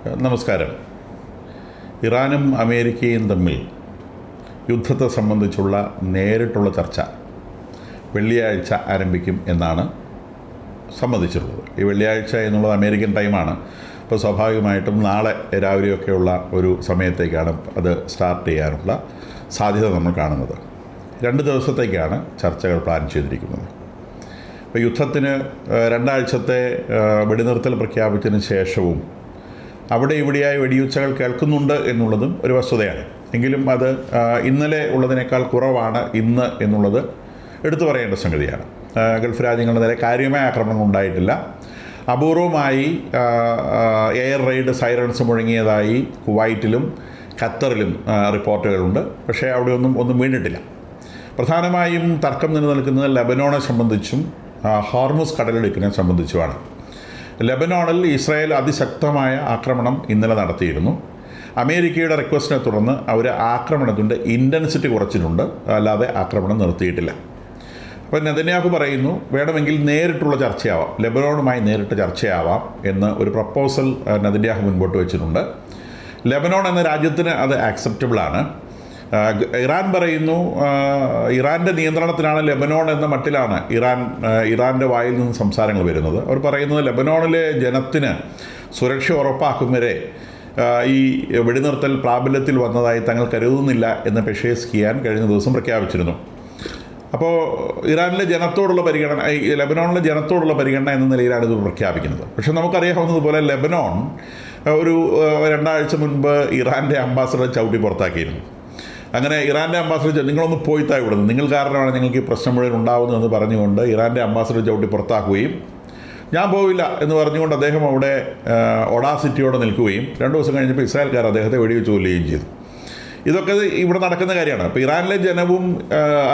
നമസ്കാരം. ഇറാനും അമേരിക്കയും തമ്മിൽ യുദ്ധത്തെ സംബന്ധിച്ചുള്ള നേരിട്ടുള്ള ചർച്ച വെള്ളിയാഴ്ച ആരംഭിക്കും എന്നാണ് സമ്മതിച്ചിട്ടുള്ളത്. ഈ വെള്ളിയാഴ്ച എന്നുള്ളത് അമേരിക്കൻ ടൈമാണ്. അപ്പോൾ സ്വാഭാവികമായിട്ടും നാളെ രാവിലെയൊക്കെയുള്ള ഒരു സമയത്തേക്കാണ് അത് സ്റ്റാർട്ട് ചെയ്യാനുള്ള സാധ്യത നമ്മൾ കാണുന്നത്. 2 ദിവസത്തേക്കാണ് ചർച്ചകൾ പ്ലാൻ ചെയ്തിരിക്കുന്നത്. അപ്പോൾ യുദ്ധത്തിന് 2 ആഴ്ചത്തെ വെടിനിർത്തൽ പ്രഖ്യാപിച്ചതിന് ശേഷവും അവിടെ ഇവിടെയായി വെടിയുച്ചകൾ കേൾക്കുന്നുണ്ട് എന്നുള്ളതും ഒരു വസ്തുതയാണ്. എങ്കിലും അത് ഇന്നലെ ഉള്ളതിനേക്കാൾ കുറവാണ് ഇന്ന് എന്നുള്ളത് എടുത്തു പറയേണ്ട സംഗതിയാണ്. ഗൾഫ് രാജ്യങ്ങളുടെ നേരെ കാര്യമായ ആക്രമണങ്ങൾ ഉണ്ടായിട്ടില്ല. അപൂർവമായി എയർ റെയ്ഡ് സൈറൺസ് മുഴങ്ങിയതായി കുവൈറ്റിലും ഖത്തറിലും റിപ്പോർട്ടുകളുണ്ട്. പക്ഷേ അവിടെ ഒന്നും വീണിട്ടില്ല. പ്രധാനമായും തർക്കം നിലനിൽക്കുന്നത് ലെബനോണെ സംബന്ധിച്ചും ഹോർമുസ് കടലിടുക്കിനെ സംബന്ധിച്ചുമാണ്. ലെബനോണിൽ ഇസ്രായേൽ അതിശക്തമായ ആക്രമണം ഇന്നലെ നടത്തിയിരുന്നു. അമേരിക്കയുടെ റിക്വസ്റ്റിനെ തുടർന്ന് അവർ ആക്രമണത്തിൻ്റെ ഇൻറ്റൻസിറ്റി കുറച്ചിട്ടുണ്ട്, അല്ലാതെ ആക്രമണം നിർത്തിയിട്ടില്ല. അപ്പോൾ നെതന്യാഹു പറയുന്നു, വേണമെങ്കിൽ നേരിട്ടുള്ള ചർച്ചയാവാം, ലെബനോണുമായി നേരിട്ട് ചർച്ചയാവാം എന്ന് ഒരു പ്രപ്പോസൽ നെതന്യാഹു മുൻപോട്ട് വെച്ചിട്ടുണ്ട്. ലെബനോൺ എന്ന രാജ്യത്തിന് അത് ആക്സെപ്റ്റബിളാണ്. ഇറാൻ പറയുന്നു, ഇറാൻ്റെ നിയന്ത്രണത്തിലാണ് ലെബനോൺ എന്ന മട്ടിലാണ് ഇറാൻ്റെ വായിൽ നിന്ന് സംസാരങ്ങൾ വരുന്നത്. അവർ പറയുന്നത് ലെബനോണിലെ ജനത്തിന് സുരക്ഷ ഉറപ്പാക്കും വരെ ഈ വെടിനിർത്തൽ പ്രാബല്യത്തിൽ വന്നതായി തങ്ങൾ കരുതുന്നില്ല എന്ന് പെഷേസ്കിയാൻ കഴിഞ്ഞ ദിവസം പ്രഖ്യാപിച്ചിരുന്നു. അപ്പോൾ ഇറാനിലെ ജനത്തോടുള്ള പരിഗണന, ലെബനോണിലെ ജനത്തോടുള്ള പരിഗണന എന്ന നിലയിലാണ് ഇത് പ്രഖ്യാപിക്കുന്നത്. പക്ഷേ നമുക്കറിയാവുന്നതുപോലെ ലെബനോൺ ഒരു 2 ആഴ്ച മുൻപ് ഇറാൻ്റെ അംബാസഡറെ ചവിട്ടി പുറത്താക്കിയിരുന്നു. അങ്ങനെ ഇറാൻ്റെ അംബാസഡർ നിങ്ങളൊന്ന് പോയിത്തായി വിടുന്നു, നിങ്ങൾ കാരണമാണ് നിങ്ങൾക്ക് ഈ പ്രശ്നം മുഴുവൻ ഉണ്ടാകുന്നതെന്ന് പറഞ്ഞുകൊണ്ട് ഇറാൻ്റെ അംബാസഡർ ചവിട്ടി പുറത്താക്കുകയും ഞാൻ പോവില്ല എന്ന് പറഞ്ഞുകൊണ്ട് അദ്ദേഹം അവിടെ ഒഡാസിറ്റിയോടെ നിൽക്കുകയും 2 ദിവസം കഴിഞ്ഞപ്പോൾ ഇസ്രായേൽക്കാർ അദ്ദേഹത്തെ വെടിവെച്ച് കൊല്ലുകയും ചെയ്തു. ഇതൊക്കെ ഇവിടെ നടക്കുന്ന കാര്യമാണ്. അപ്പോൾ ഇറാനിലെ ജനവും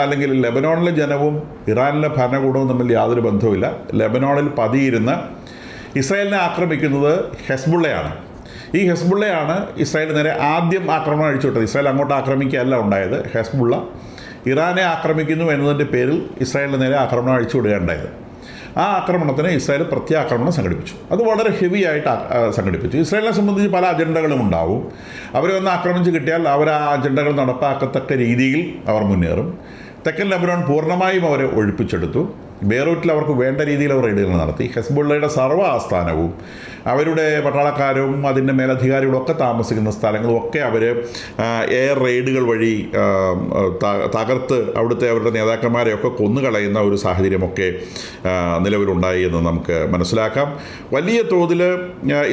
അല്ലെങ്കിൽ ലെബനോണിലെ ജനവും ഇറാനിലെ ഭരണകൂടവും തമ്മിൽ യാതൊരു ബന്ധവുമില്ല. ലെബനോണിൽ പതിയിരുന്ന് ഇസ്രായേലിനെ ആക്രമിക്കുന്നത് ഹെസ്ബുള്ളയാണ്. ഈ ഹെസ്ബുള്ളയാണ് ഇസ്രായേലിന് നേരെ ആദ്യം ആക്രമണം അഴിച്ചുവിട്ടത്. ഇസ്രായേൽ അങ്ങോട്ട് ആക്രമിക്കുകയല്ല ഉണ്ടായത്. ഹെസ്ബുള്ള ഇറാനെ ആക്രമിക്കുന്നു എന്നതിൻ്റെ പേരിൽ ഇസ്രായേലിന് നേരെ ആക്രമണം അഴിച്ചുവിടുകയുണ്ടായത്. ആ ആക്രമണത്തിന് ഇസ്രായേൽ പ്രത്യാക്രമണം സംഘടിപ്പിച്ചു. അത് വളരെ ഹെവി ആയിട്ട് സംഘടിപ്പിച്ചു. ഇസ്രായേലിനെ സംബന്ധിച്ച് പല അജണ്ടകളും ഉണ്ടാവും. അവരെ ഒന്ന് ആക്രമിച്ച് കിട്ടിയാൽ അവർ ആ അജണ്ടകൾ നടപ്പാക്കത്തക്ക രീതിയിൽ അവർ മുന്നേറും. തെക്കൻ ലെബനോൺ പൂർണ്ണമായും അവരെ ഒഴിപ്പിച്ചെടുത്തു. ബെയ്റൂട്ടിൽ അവർക്ക് വേണ്ട രീതിയിൽ അവർ റെയ്ഡുകൾ നടത്തി. ഹെസ്ബുള്ളയുടെ സർവ്വ ആസ്ഥാനവും അവരുടെ പട്ടാളക്കാരും അതിൻ്റെ മേലധികാരികളും ഒക്കെ താമസിക്കുന്ന സ്ഥലങ്ങളും ഒക്കെ അവർ എയർ റെയ്ഡുകൾ വഴി തകർത്ത് അവിടുത്തെ അവരുടെ നേതാക്കന്മാരെയൊക്കെ കൊന്നുകളയുന്ന ഒരു സാഹചര്യമൊക്കെ നിലവിലുണ്ടായി എന്ന് നമുക്ക് മനസ്സിലാക്കാം. വലിയ തോതിൽ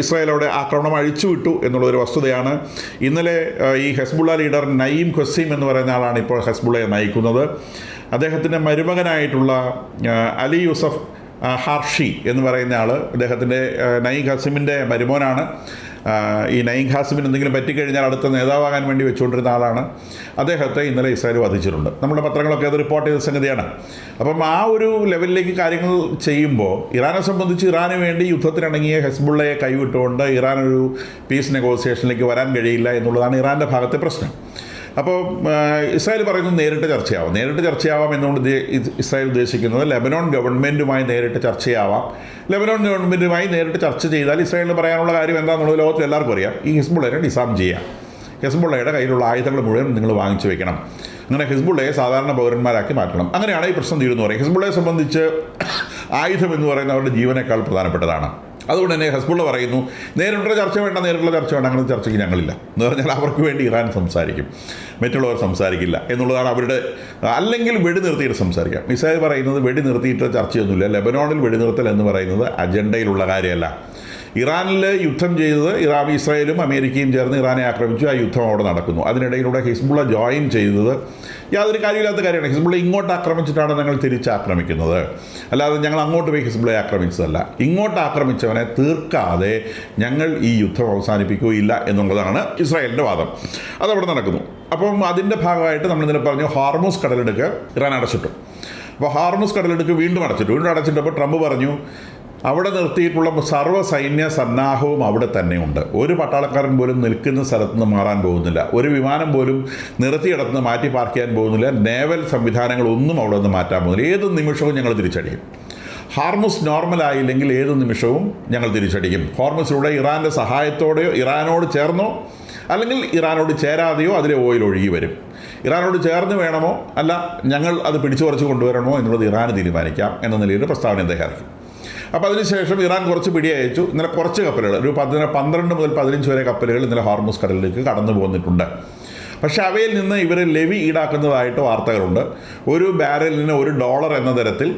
ഇസ്രായേൽ അവിടെ ആക്രമണം അഴിച്ചുവിട്ടു എന്നുള്ളൊരു വസ്തുതയാണ്. ഇന്നലെ ഈ ഹെസ്ബുള്ള ലീഡർ നയീം ഖസീം എന്ന് പറയുന്ന ആളാണ് ഇപ്പോൾ ഹെസ്ബുള്ളയെ നയിക്കുന്നത്. അദ്ദേഹത്തിൻ്റെ മരുമകനായിട്ടുള്ള അലി യൂസഫ് ഹാർഷി എന്ന് പറയുന്ന ആൾ അദ്ദേഹത്തിൻ്റെ നയീം ഖാസിമിൻ്റെ മരുമോനാണ്. ഈ നയീം ഖാസിമിന് എന്തെങ്കിലും പറ്റിക്കഴിഞ്ഞാൽ അടുത്ത നേതാവാകാൻ വേണ്ടി വെച്ചുകൊണ്ടിരുന്ന ആളാണ്. അദ്ദേഹത്തെ ഇന്നലെ ഇസ്രായേൽ വധിച്ചിട്ടുണ്ട്. നമ്മുടെ പത്രങ്ങളൊക്കെ അത് റിപ്പോർട്ട് ചെയ്ത സംഗതിയാണ്. അപ്പം ആ ഒരു ലെവലിലേക്ക് കാര്യങ്ങൾ ചെയ്യുമ്പോൾ ഇറാനെ സംബന്ധിച്ച് ഇറാന് വേണ്ടി യുദ്ധത്തിനിണങ്ങിയ ഹെസ്ബുള്ളയെ കൈവിട്ടുകൊണ്ട് ഇറാൻ ഒരു പീസ് നെഗോസിയേഷനിലേക്ക് വരാൻ കഴിയില്ല എന്നുള്ളതാണ് ഇറാൻ്റെ ഭാഗത്തെ പ്രശ്നം. അപ്പോൾ ഇസ്രായേൽ പറയുന്നത് നേരിട്ട് ചർച്ചയാവാം എന്നുകൊണ്ട് ഇസ്രായേൽ ഉദ്ദേശിക്കുന്നത് ലെബനോൺ ഗവൺമെൻറ്റുമായി നേരിട്ട് ചർച്ചയാവാം. ലെബനോൺ ഗവൺമെൻറ്റുമായി നേരിട്ട് ചർച്ച ചെയ്താൽ ഇസ്രായേലിന് പറയാനുള്ള കാര്യം എന്താണെന്നുള്ളത് ലോകത്തിൽ എല്ലാവർക്കും അറിയാം. ഈ ഹിസ്ബുള്ളയെ ഡിസാം ചെയ്യാം. ഹിസ്ബുള്ളയുടെ കയ്യിലുള്ള ആയുധങ്ങൾ മുഴുവൻ നിങ്ങൾ വാങ്ങിച്ചു വെക്കണം. അങ്ങനെ ഹിസ്ബുള്ളയെ സാധാരണ പൗരന്മാരാക്കി മാറ്റണം. അങ്ങനെയാണ് ഈ പ്രശ്നം തീരുന്നു പറയും. ഹിസ്ബുള്ളയെ സംബന്ധിച്ച് ആയുധം എന്ന് പറയുന്നത് അവരുടെ ജീവനേക്കാൾ പ്രധാനപ്പെട്ടതാണ്. അതുകൊണ്ട് തന്നെ ഹെസ്ബുള്ള പറയുന്നു, നേരിട്ടുള്ള ചർച്ച വേണ്ട, അങ്ങനെ ചർച്ചയ്ക്ക് ഞങ്ങളില്ല എന്ന് പറഞ്ഞാൽ അവർക്ക് വേണ്ടി ഇറാൻ സംസാരിക്കും, മറ്റുള്ളവർ സംസാരിക്കില്ല എന്നുള്ളതാണ് അവരുടെ. അല്ലെങ്കിൽ വെടിനിർത്തിയിട്ട് സംസാരിക്കാം. ഇസ്രായേൽ പറയുന്നത് വെടിനിർത്തിയിട്ട് ചർച്ചയൊന്നുമില്ല. ലെബനോണിൽ വെടിനിർത്തൽ എന്ന് പറയുന്നത് അജണ്ടയിലുള്ള കാര്യമല്ല. ഇറാനിൽ യുദ്ധം ചെയ്തത് ഇസ്രായേലും അമേരിക്കയും ചേർന്ന് ഇറാനെ ആക്രമിച്ചു. ആ യുദ്ധം അവിടെ നടക്കുന്നു. അതിനിടയിലൂടെ ഹിസ്ബുള്ള ജോയിൻ ചെയ്തത് യാതൊരു കാര്യമില്ലാത്ത കാര്യമാണ്. ഹിസ്ബുള്ള ഇങ്ങോട്ട് ആക്രമിച്ചിട്ടാണ് ഞങ്ങൾ തിരിച്ചാക്രമിക്കുന്നത്, അല്ലാതെ ഞങ്ങൾ അങ്ങോട്ട് പോയി ഹിസ്ബുള്ളയെ ആക്രമിച്ചതല്ല. ഇങ്ങോട്ട് ആക്രമിച്ചവനെ തീർക്കാതെ ഞങ്ങൾ ഈ യുദ്ധം അവസാനിപ്പിക്കുകയില്ല എന്നുള്ളതാണ് ഇസ്രായേലിൻ്റെ വാദം. അതവിടെ നടക്കുന്നു. അപ്പം അതിൻ്റെ ഭാഗമായിട്ട് നമ്മൾ ഇന്നലെ പറഞ്ഞു, ഹോർമുസ് കടലിടുക്ക് ഇറാൻ അടച്ചിട്ടു. അപ്പോൾ ഹോർമുസ് കടലിടുക്ക് വീണ്ടും അടച്ചിട്ടപ്പോൾ ട്രംപ് പറഞ്ഞു, അവിടെ നിർത്തിയിട്ടുള്ള സർവ്വ സൈന്യ സന്നാഹവും അവിടെ തന്നെയുണ്ട്. ഒരു പട്ടാളക്കാരൻ പോലും നിൽക്കുന്ന സ്ഥലത്ത് നിന്ന് മാറാൻ പോകുന്നില്ല. ഒരു വിമാനം പോലും നിർത്തിയിടത്തുനിന്ന് മാറ്റി പാർക്ക് ചെയ്യാൻ പോകുന്നില്ല. നേവൽ സംവിധാനങ്ങളൊന്നും അവിടെ നിന്ന് മാറ്റാൻ പോകുന്നില്ല. ഏത് നിമിഷവും ഞങ്ങൾ തിരിച്ചടിയും. ഹാർമുസ് നോർമലായില്ലെങ്കിൽ ഏത് നിമിഷവും ഞങ്ങൾ തിരിച്ചടിക്കും. ഹോർമുസിലൂടെ ഇറാൻ്റെ സഹായത്തോടെയോ ഇറാനോട് ചേർന്നോ അല്ലെങ്കിൽ ഇറാനോട് ചേരാതെയോ അതിലെ ഓയിൽ ഒഴുകി വരും. ഇറാനോട് ചേർന്ന് വേണമോ അല്ല ഞങ്ങൾ അത് പിടിച്ചു പറിച്ച് കൊണ്ടുവരണമോ എന്നുള്ളത് ഇറാന് തീരുമാനിക്കാം എന്ന നിലയിൽ പ്രസ്താവന അദ്ദേഹം ഇറക്കി. അപ്പോൾ അതിനുശേഷം ഇറാൻ കുറച്ച് പിടി അയച്ചു. ഇന്നലെ കുറച്ച് കപ്പലുകൾ, ഒരു 12 മുതൽ 15 വരെ കപ്പലുകൾ ഇന്നലെ ഹോർമുസ് കടലിലേക്ക് കടന്നു പോന്നിട്ടുണ്ട്. പക്ഷേ അവയിൽ നിന്ന് ഇവർ ലെവി ഈടാക്കുന്നതായിട്ട് വാർത്തകളുണ്ട്. ഒരു ബാരലിന് $1 എന്ന തരത്തിൽ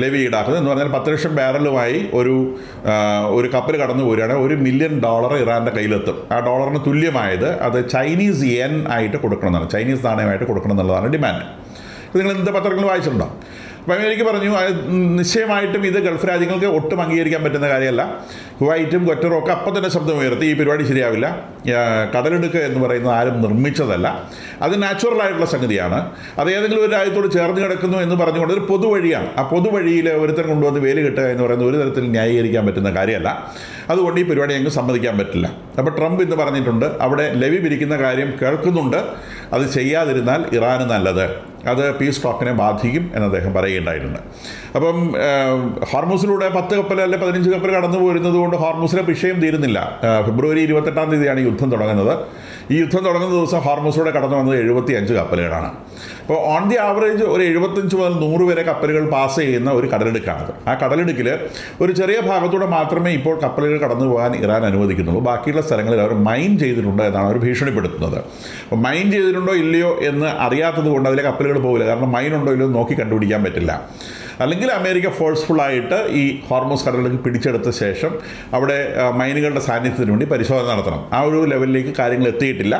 ലെവി ഈടാക്കുന്നത് എന്ന് പറഞ്ഞാൽ 10 ലക്ഷം ബാരലുമായി ഒരു കപ്പൽ കടന്നു പോരുകയാണ്. $1 മില്യൺ ഇറാൻ്റെ കയ്യിലെത്തും. ആ ഡോളറിന് തുല്യമായത് അത് ചൈനീസ് യെൻ ആയിട്ട് കൊടുക്കണമെന്നാണ്, ചൈനീസ് നാണയമായിട്ട് കൊടുക്കണം എന്നുള്ളതാണ് ഡിമാൻഡ്. ഇത് നിങ്ങൾ എന്ത് പത്രങ്ങൾ വായിച്ചിട്ടുണ്ടോ? അപ്പോൾ അമേരിക്ക പറഞ്ഞു നിശ്ചയമായിട്ടും ഇത് ഗൾഫ് രാജ്യങ്ങൾക്ക് ഒട്ടും അംഗീകരിക്കാൻ പറ്റുന്ന കാര്യമല്ല. കുവൈറ്റും ഖത്തറും ഒക്കെ അപ്പം തന്നെ ശബ്ദം ഉയർത്തി ഈ പരിപാടി ശരിയാവില്ല, കടലെടുക്കുക എന്ന് പറയുന്നത് ആരും നിർമ്മിച്ചതല്ല, അത് നാച്ചുറലായിട്ടുള്ള സംഗതിയാണ്, അത് ഏതെങ്കിലും ഒരു രാജ്യത്തോട് ചേർന്ന് കിടക്കുന്നു എന്ന് പറഞ്ഞുകൊണ്ട് ഒരു പൊതുവഴിയാണ്. ആ പൊതുവഴിയിൽ ഒരുത്തരം കൊണ്ടുവന്ന് വേലി കെട്ടുക എന്ന് പറയുന്നത് ഒരു തരത്തിൽ ന്യായീകരിക്കാൻ പറ്റുന്ന കാര്യമല്ല. അതുകൊണ്ട് ഈ പരിപാടി ഞങ്ങൾക്ക് സമ്മതിക്കാൻ പറ്റില്ല. അപ്പോൾ ട്രംപ് ഇന്ന് പറഞ്ഞിട്ടുണ്ട് അവിടെ ലെവി പിരിക്കുന്ന കാര്യം കേൾക്കുന്നുണ്ട്, അത് ചെയ്യാതിരുന്നാൽ ഇറാന് നല്ലത്, അത് പീസ് ടോക്കിനെ ബാധിക്കും എന്ന് അദ്ദേഹം പറയുകയുണ്ടായിട്ടുണ്ട്. അപ്പം ഹോർമുസിലൂടെ 10 കപ്പൽ അല്ലെ 15 കപ്പൽ കടന്നു പോരുന്നത് കൊണ്ട് ഹോർമുസിലെ വിഷയം തീരുന്നില്ല. ഫെബ്രുവരി 28-ാം തീയതിയാണ് യുദ്ധം തുടങ്ങുന്നത്. ഈ യുദ്ധം തുടങ്ങുന്ന ദിവസം ഹോർമുസിലൂടെ കടന്നു വന്നത് 75 കപ്പലുകളാണ്. അപ്പോൾ ഓൺ ദി ആവറേജ് ഒരു 75 മുതൽ 100 വരെ കപ്പലുകൾ പാസ് ചെയ്യുന്ന ഒരു കടലെടുക്കാണത്. ആ കടലെടുക്കിൽ ഒരു ചെറിയ ഭാഗത്തൂടെ മാത്രമേ ഇപ്പോൾ കപ്പലുകൾ കടന്നു പോകാൻ ഇറാൻ അനുവദിക്കുന്നുള്ളൂ. ബാക്കിയുള്ള സ്ഥലങ്ങളിൽ അവർ മൈൻ ചെയ്തിട്ടുണ്ട് എന്നാണ് അവർ ഭീഷണിപ്പെടുത്തുന്നത്. അപ്പോൾ മൈൻ ചെയ്തിട്ടുണ്ടോ ഇല്ലയോ എന്ന് അറിയാത്തത് കൊണ്ട് അതിലെ കപ്പലുകൾ പോകില്ല. കാരണം മൈൻ ഉണ്ടോ ഇല്ലയോ നോക്കി കണ്ടുപിടിക്കാൻ പറ്റില്ല. അല്ലെങ്കിൽ അമേരിക്ക ഫോഴ്സ്ഫുള്ളായിട്ട് ഈ ഹോർമുസ് കടലിലേക്ക് പിടിച്ചെടുത്ത ശേഷം അവിടെ മൈനുകളുടെ സാന്നിധ്യത്തിന് വേണ്ടി പരിശോധന നടത്തണം. ആ ഒരു ലെവലിലേക്ക് കാര്യങ്ങൾ എത്തിയിട്ടില്ല.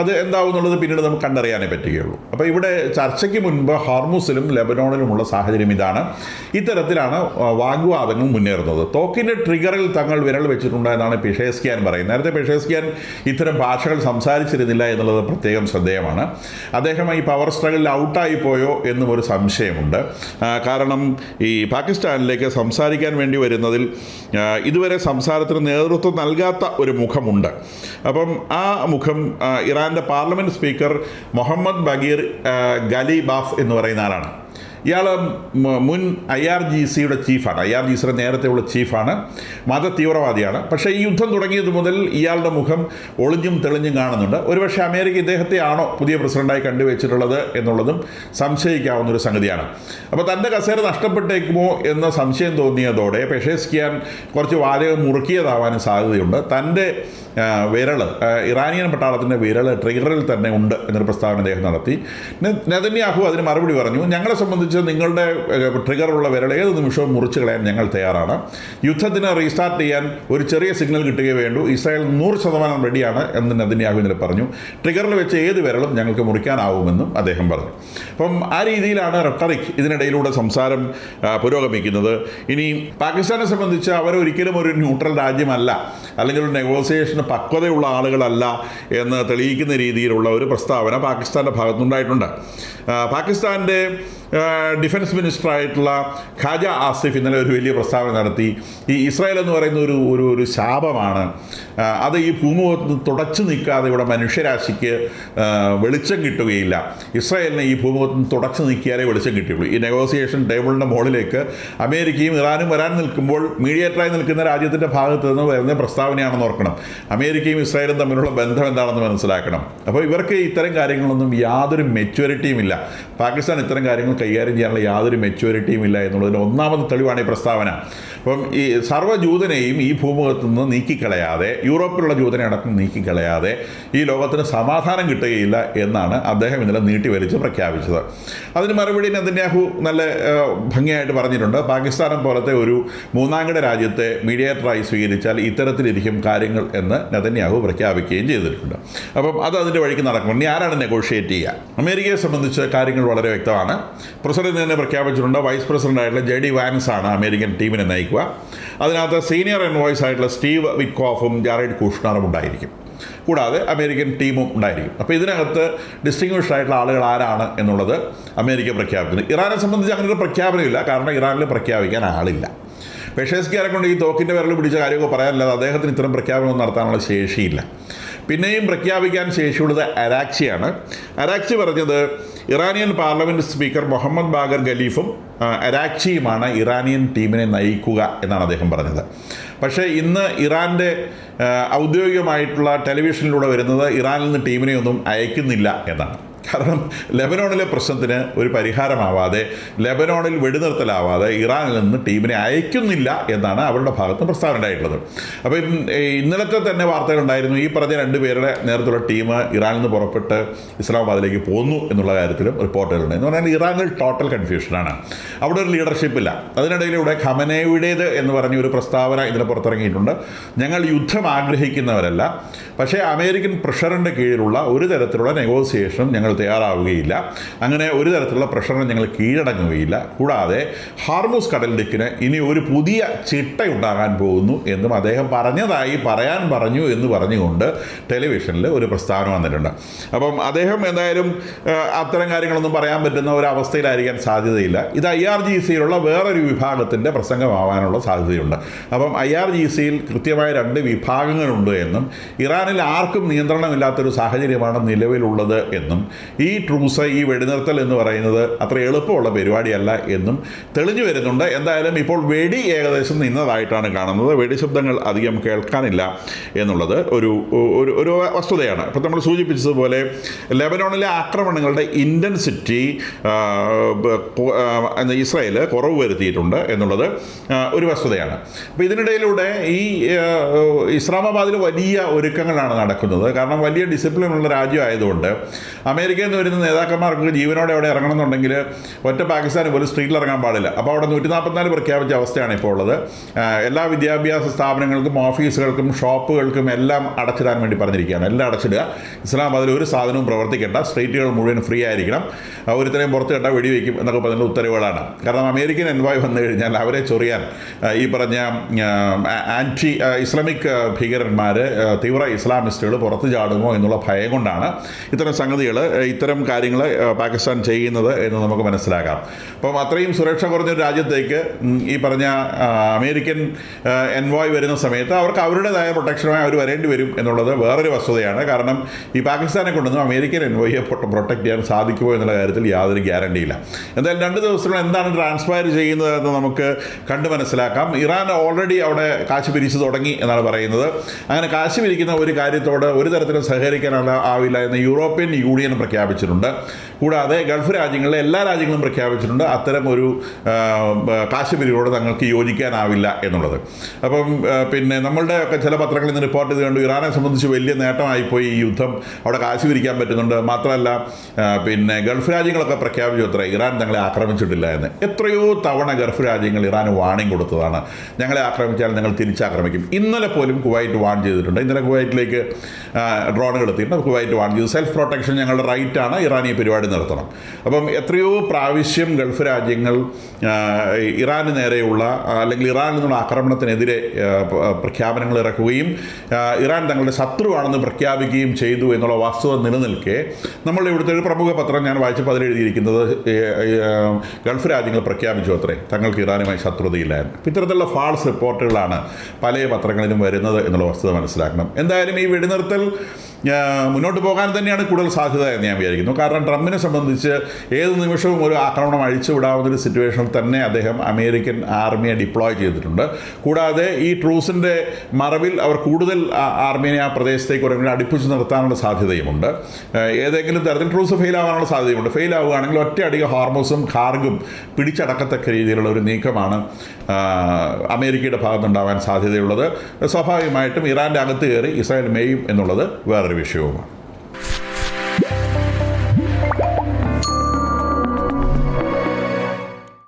അത് എന്താവും എന്നുള്ളത് പിന്നീട് നമുക്ക് കണ്ടറിയാനേ പറ്റുകയുള്ളൂ. അപ്പോൾ ഇവിടെ ചർച്ചയ്ക്ക് മുൻപ് ഹോർമുസിലും ലെബനോണിലുമുള്ള സാഹചര്യം ഇതാണ്. ഇത്തരത്തിലാണ് വാഗ്വാദങ്ങൾ മുന്നേറുന്നത്. തോക്കിൻ്റെ ട്രിഗറിൽ തങ്ങൾ വിരൽ വെച്ചിട്ടുണ്ട് എന്നാണ് പെഷേസ്കിയാൻ പറയുന്നത്. നേരത്തെ പെഷേസ്കിയാൻ ഇത്തരം ഭാഷകൾ സംസാരിച്ചിരുന്നില്ല എന്നുള്ളത് പ്രത്യേകം ശ്രദ്ധേയമാണ്. അദ്ദേഹം ഈ പവർ സ്ട്രഗിളിൽ ഔട്ടായി പോയോ എന്നും ഒരു സംശയമുണ്ട്. കാരണം ഈ പാകിസ്ഥാനിലേക്ക് സംസാരിക്കാൻ വേണ്ടി വരുന്നതിൽ ഇതുവരെ സംസാരത്തിന് നേതൃത്വം നൽകാത്ത ഒരു മുഖമുണ്ട്. അപ്പം ആ മുഖം ഇറാൻ്റെ പാർലമെൻറ്റ് സ്പീക്കർ മുഹമ്മദ് ബഗീർ ഗലിബാഫ് എന്ന് പറയുന്ന ആളാണ്. ഇയാൾ മുൻ IRGCയുടെ ചീഫാണ്. IRGCയുടെ നേരത്തെയുള്ള ചീഫാണ്. മത തീവ്രവാദിയാണ്. പക്ഷേ ഈ യുദ്ധം തുടങ്ങിയത് മുതൽ ഇയാളുടെ മുഖം ഒളിഞ്ഞും തെളിഞ്ഞും കാണുന്നുണ്ട്. ഒരുപക്ഷെ അമേരിക്ക ഇദ്ദേഹത്തെ ആണോ പുതിയ പ്രസിഡൻ്റായി കണ്ടുവച്ചിട്ടുള്ളത് എന്നുള്ളതും സംശയിക്കാവുന്നൊരു സംഗതിയാണ്. അപ്പോൾ തൻ്റെ കസേര നഷ്ടപ്പെട്ടേക്കുമോ എന്ന സംശയം തോന്നിയതോടെ പെഷേസ്കിയാൻ കുറച്ച് വാചകം മുറുക്കിയതാവാനും സാധ്യതയുണ്ട്. തൻ്റെ വിരൽ, ഇറാനിയൻ പട്ടാളത്തിൻ്റെ വിരൽ ട്രിഗറിൽ തന്നെ ഉണ്ട് എന്നൊരു പ്രസ്താവന അദ്ദേഹം നടത്തി. നെതന്യാഹു അതിന് മറുപടി പറഞ്ഞു, ഞങ്ങളെ സംബന്ധിച്ച് നിങ്ങളുടെ ട്രിഗറുള്ള വിരൽ ഏത് നിമിഷവും മുറിച്ച് കളയാൻ ഞങ്ങൾ തയ്യാറാണ്. യുദ്ധത്തിന് റീസ്റ്റാർട്ട് ചെയ്യാൻ ഒരു ചെറിയ സിഗ്നൽ കിട്ടുകയേ വേണ്ടൂ. ഇസ്രായേൽ 100% റെഡിയാണ് എന്ന് നെതന്യാഹു ഇന്നലെ പറഞ്ഞു. ട്രിഗറിൽ വെച്ച് ഏത് വിരലും ഞങ്ങൾക്ക് മുറിക്കാനാവുമെന്നും അദ്ദേഹം പറഞ്ഞു. അപ്പം ആ രീതിയിലാണ് റെട്ടറിക് ഇതിനിടയിലൂടെ സംസാരം പുരോഗമിക്കുന്നത്. ഇനി പാകിസ്ഥാനെ സംബന്ധിച്ച് അവരൊരിക്കലും ഒരു ന്യൂട്രൽ രാജ്യമല്ല, അല്ലെങ്കിൽ ഒരു നെഗോസിയേഷന് പക്വതയുള്ള ആളുകളല്ല എന്ന് തെളിയിക്കുന്ന രീതിയിലുള്ള ഒരു പ്രസ്താവന പാകിസ്ഥാൻ്റെ ഭാഗത്തുനിന്നുണ്ടായിട്ടുണ്ട്. പാകിസ്ഥാൻ്റെ ഡിഫൻസ് മിനിസ്റ്ററായിട്ടുള്ള ഖാജ ആസിഫ് ഇന്നലെ ഒരു വലിയ പ്രസ്താവന നടത്തി. ഈ ഇസ്രായേൽ എന്ന് പറയുന്ന ഒരു ശാപമാണ്, അത് ഈ ഭൂമുഖത്ത് തുടച്ചു നിൽക്കാതെ ഇവിടെ മനുഷ്യരാശിക്ക് വെളിച്ചം കിട്ടുകയില്ല. ഇസ്രായേലിനെ ഈ ഭൂമുഖത്ത് തുടച്ചു നീക്കിയാലേ വെളിച്ചം കിട്ടുകയുള്ളൂ. ഈ നെഗോസിയേഷൻ ടേബിളിൻ്റെ മുകളിലേക്ക് അമേരിക്കയും ഇറാനും വരാൻ നിൽക്കുമ്പോൾ മീഡിയേറ്ററായി നിൽക്കുന്ന രാജ്യത്തിൻ്റെ ഭാഗത്ത് നിന്ന് വരുന്ന പ്രസ്താവനയാണെന്ന് ഓർക്കണം. അമേരിക്കയും ഇസ്രായേലും തമ്മിലുള്ള ബന്ധം എന്താണെന്ന് മനസ്സിലാക്കണം. അപ്പോൾ ഇവർക്ക് ഇത്തരം കാര്യങ്ങളൊന്നും യാതൊരു മെച്യൂരിറ്റിയും ഇല്ല. പാകിസ്ഥാൻ ഇത്തരം കാര്യങ്ങൾ കൈകാര്യം ചെയ്യാനുള്ള യാതൊരു മെച്യൂരിറ്റിയും ഇല്ല എന്നുള്ളതിന് ഒന്നാമത്തെ തെളിവാണ് ഈ പ്രസ്താവന. അപ്പം ഈ സർവ്വജൂതനെയും ഈ ഭൂമുഖത്ത് നിന്ന് നീക്കിക്കളയാതെ, യൂറോപ്പിലുള്ള ജൂതനെ അടക്കം നീക്കിക്കളയാതെ ഈ ലോകത്തിന് സമാധാനം കിട്ടുകയില്ല എന്നാണ് അദ്ദേഹം ഇന്നലെ നീട്ടിവലിച്ച് പ്രഖ്യാപിച്ചത്. അതിന് മറുപടി നെതന്യാഹു നല്ല ഭംഗിയായിട്ട് പറഞ്ഞിട്ടുണ്ട്. പാകിസ്ഥാനെ പോലത്തെ ഒരു മൂന്നാംകിട രാജ്യത്തെ മീഡിയേറ്ററായി സ്വീകരിച്ചാൽ ഇത്തരത്തിലിരിക്കും കാര്യങ്ങൾ എന്ന് നെതന്യാഹു പ്രഖ്യാപിക്കുകയും ചെയ്തിട്ടുണ്ട്. അപ്പം അത് അതിൻ്റെ വഴിക്ക് നടക്കണം. ഇനി ആരാണ് നെഗോഷിയേറ്റ് ചെയ്യുക? അമേരിക്കയെ സംബന്ധിച്ച് കാര്യങ്ങൾ വളരെ വ്യക്തമാണ്. പ്രസിഡന്റ് തന്നെ പ്രഖ്യാപിച്ചിട്ടുണ്ട്. വൈസ് പ്രസിഡൻ്റായിട്ടുള്ള JD വാൻസ് ആണ് അമേരിക്കൻ ടീമിനെ നയിക്കുക. അതിനകത്ത് സീനിയർ എൻവോയ്സ് ആയിട്ടുള്ള സ്റ്റീവ് വിറ്റ്കോഫും ജാറേഡ് കുഷ്ണറും ഉണ്ടായിരിക്കും. കൂടാതെ അമേരിക്കൻ ടീമും ഉണ്ടായിരിക്കും. അപ്പോൾ ഇതിനകത്ത് ഡിസ്റ്റിങ്വിഷ്ഡ് ആയിട്ടുള്ള ആളുകൾ ആരാണ് എന്നുള്ളത് അമേരിക്ക പ്രഖ്യാപിക്കുന്നത്. ഇറാനെ സംബന്ധിച്ച് അങ്ങനെ ഒരു പ്രഖ്യാപനമില്ല. കാരണം ഇറാനിൽ പ്രഖ്യാപിക്കാൻ ആളില്ല. പെഷേസ്കിയാരെ കൊണ്ട് ഈ തോക്കിൻ്റെ വിരൽ പിടിച്ച കാര്യമൊക്കെ പറയാനല്ലാതെ അദ്ദേഹത്തിന് ഇത്തരം പ്രഖ്യാപനം നടത്താനുള്ള ശേഷിയില്ല. പിന്നെയും പ്രഖ്യാപിക്കാൻ ശേഷിയുള്ളത് അരാക്ചിയാണ്. അരാക്ചി പറഞ്ഞത് Iranian parliament speaker Mohammad Bagher ഖലീഫും അരാക്ചിയുമാണ് ഇറാനിയൻ ടീമിനെ നയിക്കുക എന്നാണ് അദ്ദേഹം പറഞ്ഞത്. പക്ഷേ ഇന്ന് ഇറാൻ്റെ ഔദ്യോഗികമായിട്ടുള്ള ടെലിവിഷനിലൂടെ വരുന്നത് ഇറാനിൽ നിന്ന് ടീമിനെ ഒന്നും അയക്കുന്നില്ല എന്നാണ്. കാരണം ലെബനോണിലെ പ്രശ്നത്തിന് ഒരു പരിഹാരമാവാതെ, ലെബനോണിൽ വെടിനിർത്തലാവാതെ ഇറാനിൽ നിന്ന് ടീമിനെ അയക്കുന്നില്ല എന്നാണ് അവരുടെ ഭാഗത്ത് പ്രസ്താവന ഉണ്ടായിട്ടുള്ളത്. അപ്പോൾ ഇന്നലത്തെ തന്നെ വാർത്തകളുണ്ടായിരുന്നു, ഈ പറഞ്ഞ 2 പേരുടെ നേതൃത്വമുള്ള ടീം ഇറാനിൽ നിന്ന് പുറപ്പെട്ട് ഇസ്ലാമാബാദിലേക്ക് പോന്നു എന്നുള്ള കാര്യത്തിലും റിപ്പോർട്ടുകളുണ്ട്. എന്ന് പറഞ്ഞാൽ ഇറാനിൽ ടോട്ടൽ കൺഫ്യൂഷനാണ്, അവിടെ ഒരു ലീഡർഷിപ്പ് ഇല്ല. അതിനിടയിലൂടെ ഖമനേയുടേത് എന്ന് പറഞ്ഞ ഒരു പ്രസ്താവന ഇതിന് പുറത്തിറങ്ങിയിട്ടുണ്ട്. ഞങ്ങൾ യുദ്ധം ആഗ്രഹിക്കുന്നവരല്ല, പക്ഷേ അമേരിക്കൻ പ്രഷറിൻ്റെ കീഴിലുള്ള ഒരു തരത്തിലുള്ള നെഗോസിയേഷനും ഞങ്ങൾ തയ്യാറാവുകയില്ല, അങ്ങനെ ഒരു തരത്തിലുള്ള പ്രഷറിന് ഞങ്ങൾ കീഴടങ്ങുകയില്ല. കൂടാതെ ഹാർമൂസ് കടലിടുക്കിന് ഇനി ഒരു പുതിയ ചിട്ടയുണ്ടാകാൻ പോകുന്നു എന്നും അദ്ദേഹം പറയാൻ പറഞ്ഞു എന്ന് പറഞ്ഞുകൊണ്ട് ടെലിവിഷനിൽ ഒരു പ്രസ്താവന വന്നിട്ടുണ്ട്. അപ്പം അദ്ദേഹം എന്തായാലും അത്തരം കാര്യങ്ങളൊന്നും പറയാൻ പറ്റുന്ന ഒരവസ്ഥയിലായിരിക്കാൻ സാധ്യതയില്ല. ഇത് IRGCയിലുള്ള വേറൊരു വിഭാഗത്തിൻ്റെ പ്രസംഗമാവാനുള്ള സാധ്യതയുണ്ട്. അപ്പം IRGCയിൽ കൃത്യമായ 2 വിഭാഗങ്ങളുണ്ട് എന്നും ഇറാനിൽ ആർക്കും നിയന്ത്രണമില്ലാത്തൊരു സാഹചര്യമാണ് നിലവിലുള്ളത് എന്നും ഈ ട്രൂസ്, ഈ വെടിനിർത്തൽ എന്ന് പറയുന്നത് അത്ര എളുപ്പമുള്ള പരിപാടിയല്ല എന്നും തെളിഞ്ഞു വരുന്നുണ്ട്. എന്തായാലും ഇപ്പോൾ വെടി ഏകദേശം നിന്നതായിട്ടാണ് കാണുന്നത്. വെടിശബ്ദങ്ങൾ അധികം കേൾക്കാനില്ല എന്നുള്ളത് ഒരു വസ്തുതയാണ്. ഇപ്പോൾ നമ്മൾ സൂചിപ്പിച്ചതുപോലെ ലെബനോണിലെ ആക്രമണങ്ങളുടെ ഇൻറ്റൻസിറ്റി ഇസ്രായേൽ കുറവ് വരുത്തിയിട്ടുണ്ട് എന്നുള്ളത് ഒരു വസ്തുതയാണ്. അപ്പോൾ ഇതിനിടയിലൂടെ ഈ ഇസ്ലാമാബാദിൽ വലിയ ഒരുക്കങ്ങളാണ് നടക്കുന്നത്. കാരണം വലിയ ഡിസിപ്ലിനുള്ള രാജ്യമായതുകൊണ്ട് അമേരിക്കയിൽ നിന്ന് വരുന്ന നേതാക്കന്മാർക്ക് ജീവനോടെ അവിടെ ഇറങ്ങണമെന്നുണ്ടെങ്കിൽ ഒറ്റ പാകിസ്ഥാന് പോലും സ്ട്രീറ്റിൽ ഇറങ്ങാൻ പാടില്ല. അപ്പോൾ അവിടെ 144 പ്രഖ്യാപിച്ച അവസ്ഥയാണ് ഇപ്പോൾ ഉള്ളത്. എല്ലാ വിദ്യാഭ്യാസ സ്ഥാപനങ്ങൾക്കും ഓഫീസുകൾക്കും ഷോപ്പുകൾക്കും എല്ലാം അടച്ചിടാൻ വേണ്ടി പറഞ്ഞിരിക്കുകയാണ്. എല്ലാം അടച്ചിടുക, ഇസ്ലാമാബാദിൽ ഒരു സാധനവും പ്രവർത്തിക്കേണ്ട, സ്ട്രീറ്റുകൾ മുഴുവൻ ഫ്രീ ആയിരിക്കണം, ഒരുത്തരെയും പുറത്ത് കണ്ടാൽ വെടിവെക്കും എന്നൊക്കെ പറഞ്ഞ ഉത്തരവുകളാണ്. കാരണം അമേരിക്കൻ എൻവോയ് വന്നു കഴിഞ്ഞാൽ അവരെ ചൊറിയാൻ ഈ പറഞ്ഞ ആൻറ്റി ഇസ്ലാമിക് ഭീകരന്മാർ, തീവ്ര ഇസ്ലാമിസ്റ്റുകൾ പുറത്ത് ചാടുമോ എന്നുള്ള ഭയം കൊണ്ടാണ് ഇത്തരം സംഗതികൾ, ഇത്തരം കാര്യങ്ങൾ പാകിസ്ഥാൻ ചെയ്യുന്നത് എന്ന് നമുക്ക് മനസ്സിലാക്കാം. അപ്പം അത്രയും സുരക്ഷ കുറഞ്ഞൊരു രാജ്യത്തേക്ക് ഈ പറഞ്ഞ അമേരിക്കൻ എൻവോയ് വരുന്ന സമയത്ത് അവർക്ക് അവരുടേതായ പ്രൊട്ടക്ഷനുമായി അവർ വരേണ്ടി വരും എന്നുള്ളത് വേറൊരു വസ്തുതയാണ്. കാരണം ഈ പാകിസ്ഥാനെ കൊണ്ടൊന്നും അമേരിക്കൻ എൻവോയെ പ്രൊട്ടക്ട് ചെയ്യാൻ സാധിക്കുമോ എന്നുള്ള കാര്യത്തിൽ യാതൊരു ഗ്യാരണ്ടിയില്ല. എന്തായാലും 2 ദിവസത്തിനുള്ളിൽ എന്താണ് ട്രാൻസ്പയർ ചെയ്യുന്നത് എന്ന് നമുക്ക് കണ്ടു മനസ്സിലാക്കാം. ഇറാൻ ഓൾറെഡി അവിടെ കാശ് പിരിച്ചു തുടങ്ങി എന്നാണ് പറയുന്നത്. അങ്ങനെ കാശ് പിരിക്കുന്ന ഒരു കാര്യത്തോട് ഒരു തരത്തിലും സഹകരിക്കാനാവില്ല എന്ന് യൂറോപ്യൻ യൂണിയൻ പ്രഖ്യാപിച്ചിട്ടുണ്ട്. കൂടാതെ ഗൾഫ് രാജ്യങ്ങളിലെ എല്ലാ രാജ്യങ്ങളും പ്രഖ്യാപിച്ചിട്ടുണ്ട് അത്തരം ഒരു കാശ് പിരിവിനോട് തങ്ങൾക്ക് യോജിക്കാനാവില്ല എന്നുള്ളത്. അപ്പം പിന്നെ നമ്മളുടെ ഒക്കെ ചില പത്രങ്ങളിൽ നിന്ന് റിപ്പോർട്ട് ചെയ്ത് കണ്ടു, ഇറാനെ സംബന്ധിച്ച് വലിയ നേട്ടമായിപ്പോയി ഈ യുദ്ധം, അവിടെ കാശ് പിരിക്കാൻ പറ്റുന്നുണ്ട്. മാത്രമല്ല പിന്നെ ഗൾഫ് രാജ്യങ്ങളൊക്കെ പ്രഖ്യാപിച്ചു അത്ര ഇറാൻ ഞങ്ങളെ ആക്രമിച്ചിട്ടില്ല എന്ന്. എത്രയോ തവണ ഗൾഫ് രാജ്യങ്ങൾ ഇറാന് വാണിംഗ് കൊടുത്തതാണ്, ഞങ്ങളെ ആക്രമിച്ചാൽ ഞങ്ങൾ തിരിച്ചാക്രമിക്കും. ഇന്നലെ പോലും കുവൈറ്റ് വാൺ ചെയ്തിട്ടുണ്ട്. ഇന്നലെ കുവൈറ്റിലേക്ക് ഡ്രോണുകൾ എത്തിയിട്ടുണ്ട്. കുവൈറ്റ് വാൺ ചെയ്തു. സെൽഫ് പ്രൊട്ടക്ഷൻ ഞങ്ങളുടെ റൈറ്റാണ്, ഇറാൻ ഈ പരിപാടി നിർത്തണം. അപ്പം എത്രയോ പ്രാവശ്യം ഗൾഫ് രാജ്യങ്ങൾ ഇറാന് നേരെയുള്ള അല്ലെങ്കിൽ ഇറാനിൽ നിന്നുള്ള ആക്രമണത്തിനെതിരെ പ്രഖ്യാപനങ്ങൾ ഇറക്കുകയും ഇറാൻ തങ്ങളുടെ ശത്രുവാണെന്ന് പ്രഖ്യാപിക്കുകയും ചെയ്തു എന്നുള്ള വസ്തുത നിലനിൽക്കെ നമ്മളുടെ ഇവിടുത്തെ ഒരു പ്രമുഖ പത്രം ഞാൻ വായിച്ചപ്പോൾ അതിലെഴുതിയിരിക്കുന്നത് ഗൾഫ് രാജ്യങ്ങൾ പ്രഖ്യാപിച്ചു അത്രേ തങ്ങൾക്ക് ഇറാനുമായി ശത്രുതയില്ല എന്ന്. ഇത്തരത്തിലുള്ള ഫാൾസ് റിപ്പോർട്ടുകളാണ് പല പത്രങ്ങളിലും വരുന്നത് എന്നുള്ള വസ്തുത മനസ്സിലാക്കണം. എന്തായാലും ഈ വെടിനിർത്തൽ മുന്നോട്ട് പോകാൻ തന്നെയാണ് കൂടുതൽ സാധ്യത എന്ന് ഞാൻ വിചാരിക്കുന്നു. കാരണം ട്രംപിനെ സംബന്ധിച്ച് ഏത് നിമിഷവും ഒരു ആക്രമണം അഴിച്ചുവിടാവുന്നൊരു സിറ്റുവേഷനിൽ തന്നെ അദ്ദേഹം അമേരിക്കൻ ആർമിയെ ഡിപ്ലോയ് ചെയ്തിട്ടുണ്ട്. കൂടാതെ ഈ ട്രൂസിൻ്റെ മറവിൽ അവർ കൂടുതൽ ആർമിയെ ആ പ്രദേശത്തേക്ക് ഒരെങ്കിലും അടുപ്പിച്ച് നിർത്താനുള്ള സാധ്യതയുമുണ്ട്. ഏതെങ്കിലും തരത്തിൽ ട്രൂസ് ഫെയിലാവാനുള്ള സാധ്യതയുണ്ട്. ഫെയിലാവുകയാണെങ്കിൽ ഒറ്റയടിക്ക് ഹോർമൂസും ഖാർഗും പിടിച്ചടക്കത്തക്ക രീതിയിലുള്ള ഒരു നീക്കമാണ് അമേരിക്കയുടെ ഭാഗത്തുണ്ടാവാൻ സാധ്യതയുള്ളത്. സ്വാഭാവികമായിട്ടും ഇറാൻ്റെ അകത്ത് കയറി ഇസ്രായേൽ മേയും എന്നുള്ളത് വേറൊരു വിഷയവുമാണ്.